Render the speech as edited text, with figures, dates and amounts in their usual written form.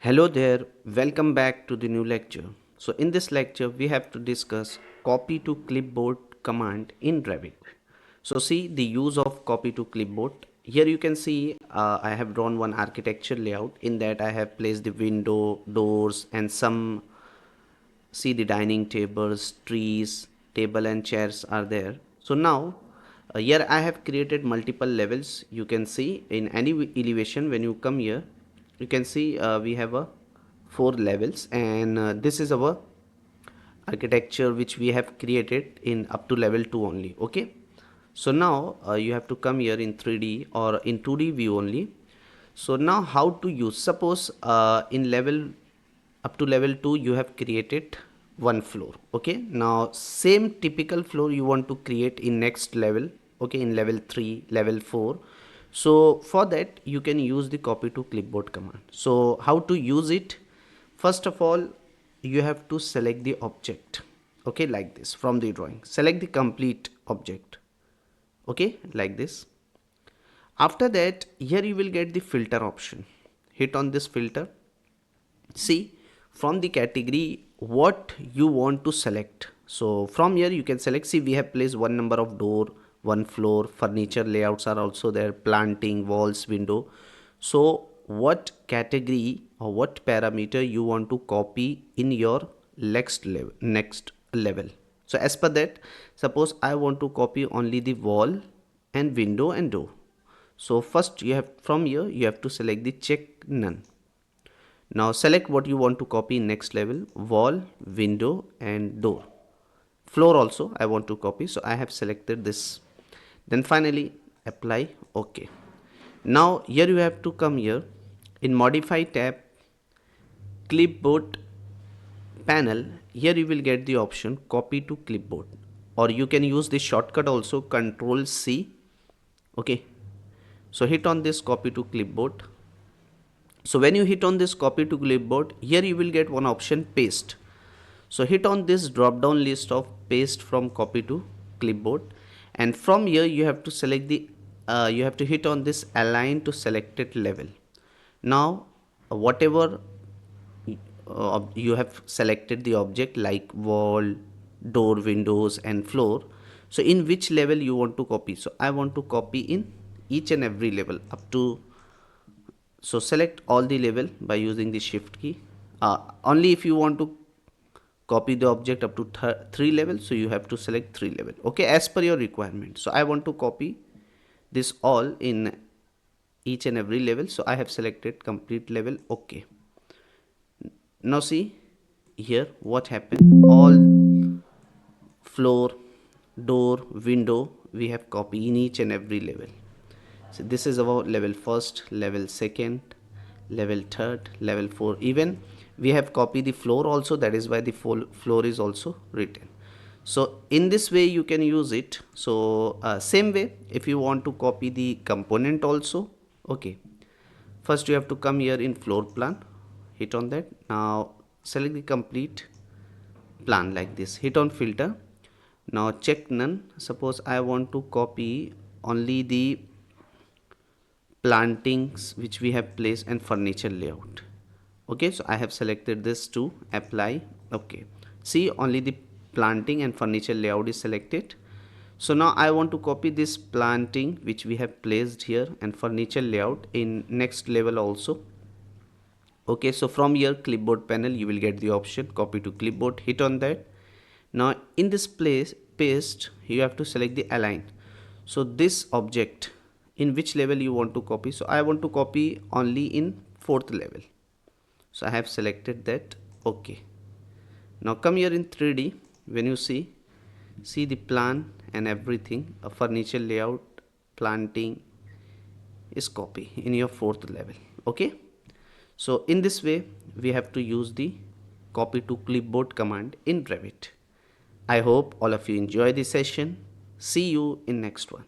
Hello there, welcome back to the new lecture. So in this lecture we have to discuss copy to clipboard command in Revit. So see the use of copy to clipboard. Here you can see I have drawn one architecture layout. In that I have placed the window, doors and some, see the dining tables, trees, table and chairs are there. So now here I have created multiple levels. You can see in any elevation when you come here, you can see we have a 4 levels, and this is our architecture which we have created in up to level 2 only. Okay, so now you have to come here in 3D or in 2D view only. So now how to use, suppose in level up to level 2 you have created one floor. Okay, now same typical floor you want to create in next level. Okay, in level 3, level 4. So for that you can use the copy to clipboard command. So how to use it? First of all, you have to select the object. Okay, like this from the drawing, select the complete object. Okay, like this. After that, here you will get the filter option. Hit on this filter. See from the category what you want to select. So from here you can select, see we have placed one number of door, one floor, furniture layouts are also there, planting, walls, window. So what category or what parameter you want to copy in your next level. So as per that, suppose I want to copy only the wall and window and door. So first you have, from here you have to select the check none. Now select what you want to copy in next level, wall, window and door. Floor also I want to copy, so I have selected this. Then finally apply, OK. Now here you have to come here in modify tab, clipboard panel. Here you will get the option copy to clipboard, or you can use the shortcut also, Control C. Okay, so hit on this copy to clipboard. So when you hit on this copy to clipboard, here you will get one option paste. So hit on this drop down list of paste from copy to clipboard, and from here you have to select the you have to hit on this align to selected level. Now whatever you have selected the object like wall, door, windows and floor, so in which level you want to copy. So I want to copy in each and every level up to, so select all the level by using the shift key. Only if you want to copy the object up to 3 levels, so you have to select 3 level. Okay, as per your requirement. So I want to copy this all in each and every level, so I have selected complete level. Okay, now see here what happened, all floor, door, window we have copied in each and every level. So this is our level first, level second, level third, level 4. Even we have copied the floor also, that is why the floor is also written. So in this way you can use it. So same way if you want to copy the component also. Okay, first you have to come here in floor plan, hit on that. Now select the complete plan like this, hit on filter. Now check none. Suppose I want to copy only the plantings which we have placed and furniture layout. Okay, so I have selected this to apply. Okay, see only the planting and furniture layout is selected. So now I want to copy this planting which we have placed here and furniture layout in next level also. Okay, so from here clipboard panel you will get the option copy to clipboard, hit on that. Now in this place paste you have to select the align. So this object in which level you want to copy, so I want to copy only in 4th level, so I have selected that. Okay, now come here in 3D. When you see the plan and everything, a furniture layout, planting is copy in your 4th level. Okay, so in this way we have to use the copy to clipboard command in Revit. I hope all of you enjoy this session. See you in next one.